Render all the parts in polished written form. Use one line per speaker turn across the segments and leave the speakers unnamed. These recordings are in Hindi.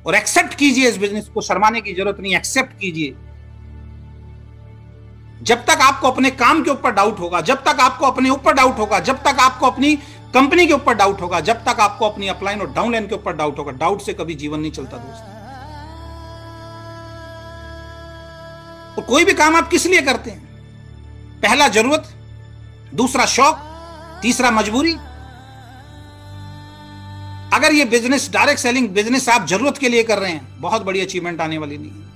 और एक्सेप्ट कीजिए इस बिजनेस को, शर्माने की जरूरत नहीं, एक्सेप्ट कीजिए। जब तक आपको अपने काम के ऊपर डाउट होगा, जब तक आपको अपने ऊपर डाउट होगा, जब तक आपको अपनी कंपनी के ऊपर डाउट होगा, जब तक आपको अपनी अपलाइन और डाउनलाइन के ऊपर डाउट होगा, डाउट से कभी जीवन नहीं चलता दोस्त। तो कोई भी काम आप किस लिए करते हैं? पहला जरूरत, दूसरा शौक, तीसरा मजबूरी। अगर ये बिजनेस, डायरेक्ट सेलिंग बिजनेस आप जरूरत के लिए कर रहे हैं, बहुत बड़ी अचीवमेंट आने वाली नहीं है।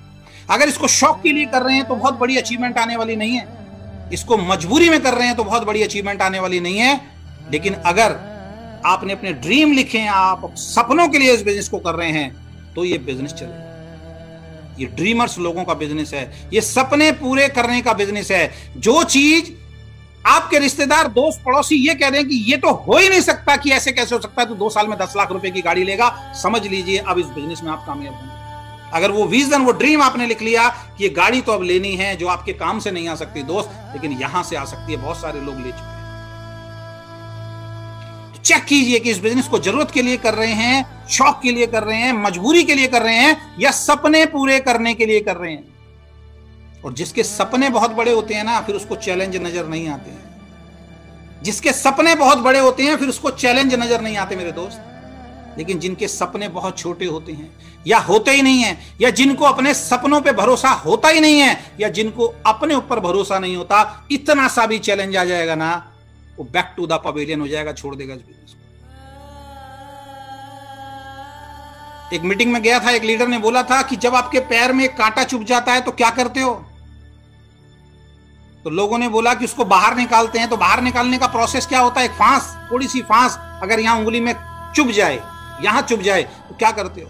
अगर इसको शौक के लिए कर रहे हैं तो बहुत बड़ी अचीवमेंट आने वाली नहीं है। इसको मजबूरी में कर रहे हैं तो बहुत बड़ी अचीवमेंट आने वाली नहीं है। लेकिन अगर आपने अपने ड्रीम लिखे हैं, आप सपनों के लिए इस बिजनेस को कर रहे हैं, तो ये बिजनेस चलेगा। ये ड्रीमर्स लोगों का बिजनेस है, ये सपने पूरे करने का बिजनेस है। जो चीज आपके रिश्तेदार, दोस्त, पड़ोसी ये कह रहे हैं कि ये तो हो ही नहीं सकता, कि ऐसे कैसे हो सकता है, तो 2 साल में 10 लाख रुपए की गाड़ी लेगा, समझ लीजिए अब इस बिजनेस में आप कामयाब होंगे। अगर वो विजन, वो ड्रीम आपने लिख लिया कि ये गाड़ी तो अब लेनी है, जो आपके काम से नहीं आ सकती दोस्त, लेकिन यहां से आ सकती है, बहुत सारे लोग ले चुके हैं। तो चेक कीजिए कि इस बिजनेस को जरूरत के लिए कर रहे हैं, शौक के लिए कर रहे हैं, मजबूरी के लिए कर रहे हैं, या सपने पूरे करने के लिए कर रहे हैं। और जिसके सपने बहुत बड़े होते हैं ना, फिर उसको चैलेंज नजर नहीं आते हैं। जिसके सपने बहुत बड़े होते हैं, फिर उसको चैलेंज नजर नहीं आते मेरे दोस्त। लेकिन जिनके सपने बहुत छोटे होते हैं, या होते ही नहीं है, या जिनको अपने सपनों पे भरोसा होता ही नहीं है, या जिनको अपने ऊपर भरोसा नहीं होता, इतना सा भी चैलेंज आ जाएगा ना, वो बैक टू द पवेलियन हो जाएगा, छोड़ देगा इस बिजनेस को। एक मीटिंग में गया था, एक लीडर ने बोला था कि जब आपके पैर में कांटा चुभ जाता है तो क्या करते हो? तो लोगों ने बोला कि उसको बाहर निकालते हैं। तो बाहर निकालने का प्रोसेस क्या होता है? एक फांस, थोड़ी सी फांस अगर यहां उंगली में चुभ जाए, यहां चुभ जाए, तो क्या करते हो?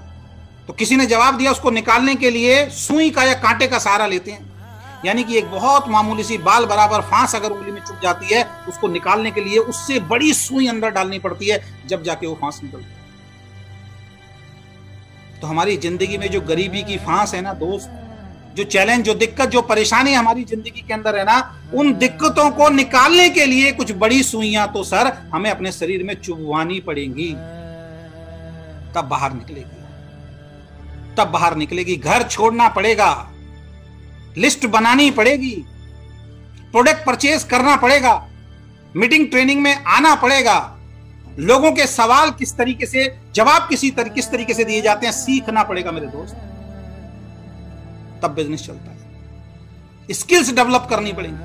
तो किसी ने जवाब दिया, उसको निकालने के लिए सुई का या कांटे का सहारा लेते हैं। यानी कि एक बहुत मामूली सी बाल बराबर फांस अगर उंगली में चुभ जाती है, उसको निकालने के लिए उससे बड़ी सुई अंदर डालनी पड़ती है, जब जाके वो फांस निकलती है। तो हमारी जिंदगी में जो गरीबी की फांस है ना दोस्त, जो चैलेंज, जो दिक्कत, जो परेशानी हमारी जिंदगी के अंदर है ना, उन दिक्कतों को निकालने के लिए कुछ बड़ी सुइयां तो सर हमें अपने शरीर में चुभवानी पड़ेंगी, तब बाहर निकलेगी, तब बाहर निकलेगी। घर छोड़ना पड़ेगा, लिस्ट बनानी पड़ेगी, प्रोडक्ट परचेज करना पड़ेगा, मीटिंग ट्रेनिंग में आना पड़ेगा, लोगों के सवाल किस तरीके से, जवाब किस तरीके से दिए जाते हैं, सीखना पड़ेगा मेरे दोस्त, तब बिजनेस चलता है। स्किल्स डेवलप करनी पड़ेंगी।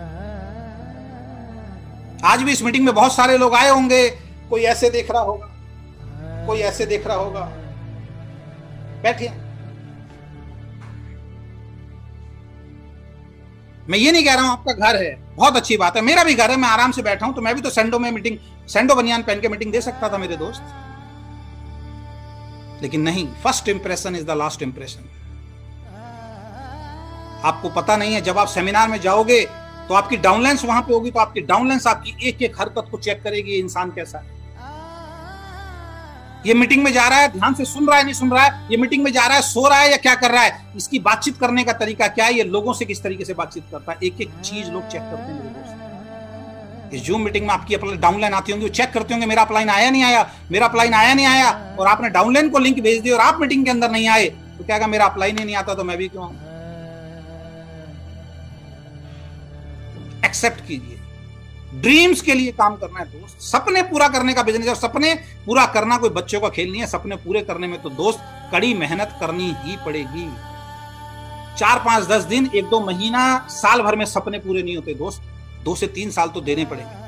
आज भी इस मीटिंग में बहुत सारे लोग आए होंगे, कोई ऐसे देख रहा होगा, कोई ऐसे देख रहा होगा, बैठिए। मैं ये नहीं कह रहा हूं आपका घर है, बहुत अच्छी बात है, मेरा भी घर है, मैं आराम से बैठा हूं, तो मैं भी तो सैंडो में मीटिंग, सैंडो बनियान पहन के मीटिंग दे सकता था मेरे दोस्त। लेकिन नहीं, first impression is the last impression. आपको पता नहीं है, जब आप सेमिनार में जाओगे तो आपकी डाउनलाइंस वहां पे होगी, तो आपकी डाउनलाइंस आपकी एक एक हरकत को चेक करेगी, ये इंसान कैसा है, ये मीटिंग में जा रहा है, ध्यान से सुन रहा है, नहीं सुन रहा है, ये मीटिंग में जा रहा है, सो रहा है या क्या कर रहा है, इसकी बातचीत करने का तरीका क्या है, ये लोगों से किस तरीके से बातचीत करता है, एक एक चीज लोग चेक करते हैं मेरे दोस्त। इस जूम मीटिंग में आपकी अपलाइन डाउनलाइन आती होंगी, वो चेक करते होंगे मेरा अपलाइन आया नहीं आया, मेरा अपलाइन आया नहीं आया, और आपने डाउनलाइन को लिंक भेज दिया और आप मीटिंग के अंदर नहीं आए, तो क्या मेरा अपलाइन ही नहीं आता तो मैं भी क्यों आऊं? एक्सेप्ट कीजिए, ड्रीम्स के लिए काम करना है दोस्त, सपने पूरा करने का बिजनेस है। सपने पूरा करना कोई बच्चों का खेल नहीं है, सपने पूरे करने में तो दोस्त कड़ी मेहनत करनी ही पड़ेगी। 4, 5, 10 दिन, 1, 2 महीना, साल भर में सपने पूरे नहीं होते दोस्त, 2 से 3 साल तो देने पड़ेंगे।